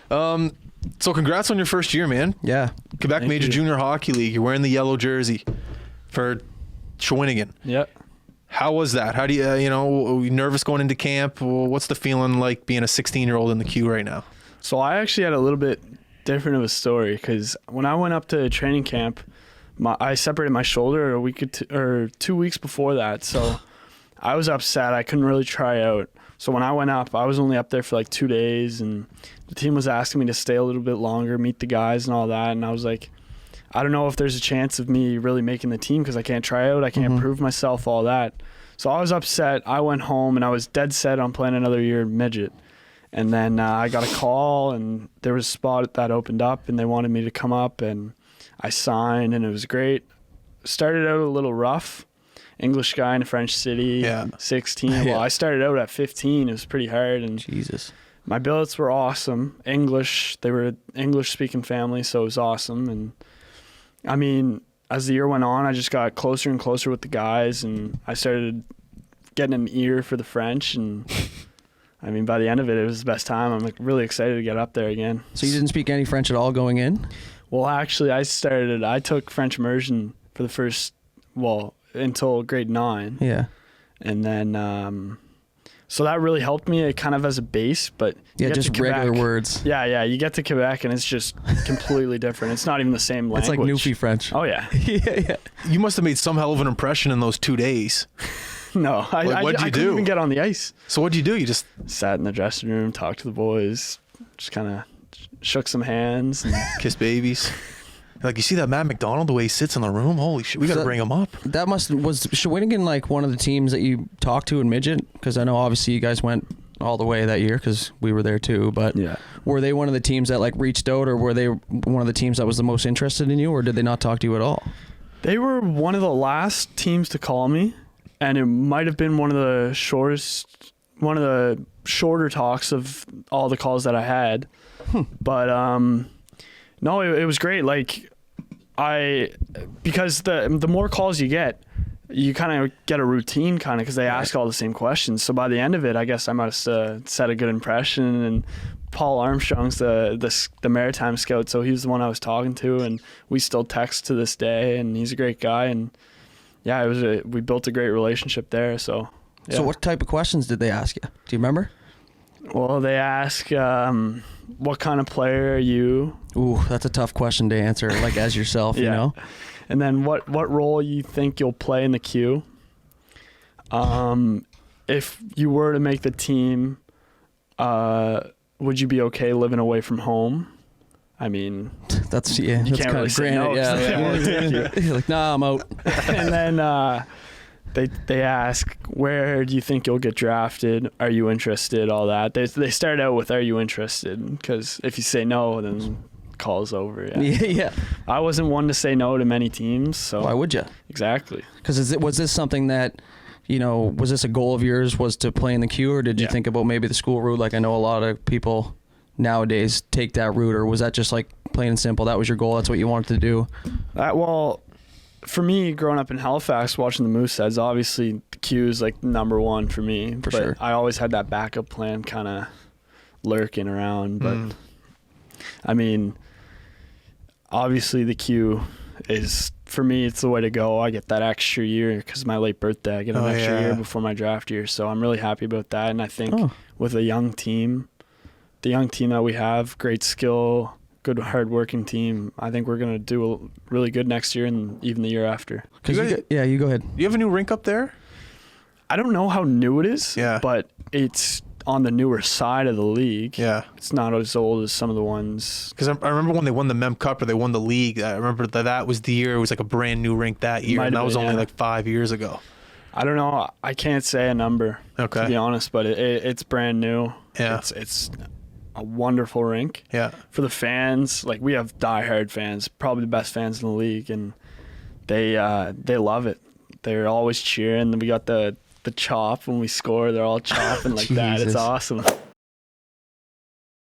So congrats on your first year, man. Yeah. Quebec Thank Major you. Junior Hockey League. You're wearing the yellow jersey for Shawinigan. Yep. How was that? How do you, are you nervous going into camp? Well, what's the feeling like being a 16-year-old in the queue right now? So I actually had a little bit different of a story because when I went up to training camp, I separated my shoulder a week or 2 weeks before that. So I was upset. I couldn't really try out. So when I went up, I was only up there for like 2 days, and the team was asking me to stay a little bit longer, meet the guys and all that. And I was like, I don't know if there's a chance of me really making the team because I can't try out. I can't prove myself, all that. So I was upset. I went home, and I was dead set on playing another year in midget. And then I got a call, and there was a spot that opened up, and they wanted me to come up, and I signed, and it was great. Started out a little rough. English guy in a French city, 16. Well, I started out at 15. It was pretty hard. And Jesus. my billets were awesome. English, they were an English-speaking family, so it was awesome. And, I mean, as the year went on, I just got closer and closer with the guys, and I started getting an ear for the French. And, I mean, by the end of it, it was the best time. I'm like really excited to get up there again. So you didn't speak any French at all going in? Well, actually, I took French immersion for the first, until grade 9. Yeah. And then, so that really helped me kind of as a base, but Yeah, just regular words. Yeah, you get to Quebec and it's just completely different. It's not even the same language. It's like Newfie French. Oh, yeah. yeah. You must have made some hell of an impression in those 2 days. No, What'd you I do? couldn't even get on the ice. So what'd you do? You just Sat in the dressing room, talked to the boys, just kind of shook some hands. And kiss babies? Like, you see that Matt MacDonald, the way he sits in the room? Holy shit, we got to bring him up. That was Shawinigan like one of the teams that you talked to in midget? Because I know obviously you guys went all the way that year because we were there too. But yeah. Were they one of the teams that like reached out, or were they one of the teams that was the most interested in you, or did they not talk to you at all? They were one of the last teams to call me, and it might have been one of the shorter talks of all the calls that I had. But no, it was great. Like because the more calls you get, you kind of get a routine kind of because they ask all the same questions. So by the end of it, I guess I might have set a good impression. And Paul Armstrong's the maritime scout, so he was the one I was talking to, and we still text to this day. And he's a great guy, and yeah, we built a great relationship there. So yeah. So what type of questions did they ask you? Do you remember? Well, they ask, what kind of player are you? Ooh, that's a tough question to answer, like as yourself, you know? And then what role you think you'll play in the queue? If you were to make the team, would you be okay living away from home? I mean, that's you that's can't really say granted, no. 'Cause they won't take you. You're like, nah, I'm out. And then they ask, where do you think you'll get drafted? Are you interested? All that. They start out with, are you interested? Because if you say no, then call's over. Yeah. I wasn't one to say no to many teams. So Why would you? Exactly. Because was this something that, was this a goal of yours, was to play in the queue, or did you think about maybe the school route? Like I know a lot of people nowadays take that route, or was that just like plain and simple, that was your goal, that's what you wanted to do? Well, for me, growing up in Halifax, watching the Mooseheads, obviously the queue is like number one for me. For sure. I always had that backup plan kind of lurking around. But I mean, obviously the queue is, for me, it's the way to go. I get that extra year because my late birthday. I get an extra year before my draft year. So I'm really happy about that. And I think with a young team, the young team that we have, great skill, good hard-working team, I think we're going to do really good next year and even the year after. You go ahead. Do you have a new rink up there? I don't know how new it is, but it's on the newer side of the league. Yeah. It's not as old as some of the ones. Because I remember when they won the Mem Cup or they won the league, I remember that was the year, it was like a brand new rink that year, and that was only like 5 years ago. I don't know. I can't say a number, to be honest, but it's brand new. Yeah. It's a wonderful rink. Yeah. For the fans, like we have diehard fans, probably the best fans in the league, and they love it. They're always cheering. We got the chop when we score. They're all chopping like that. It's awesome.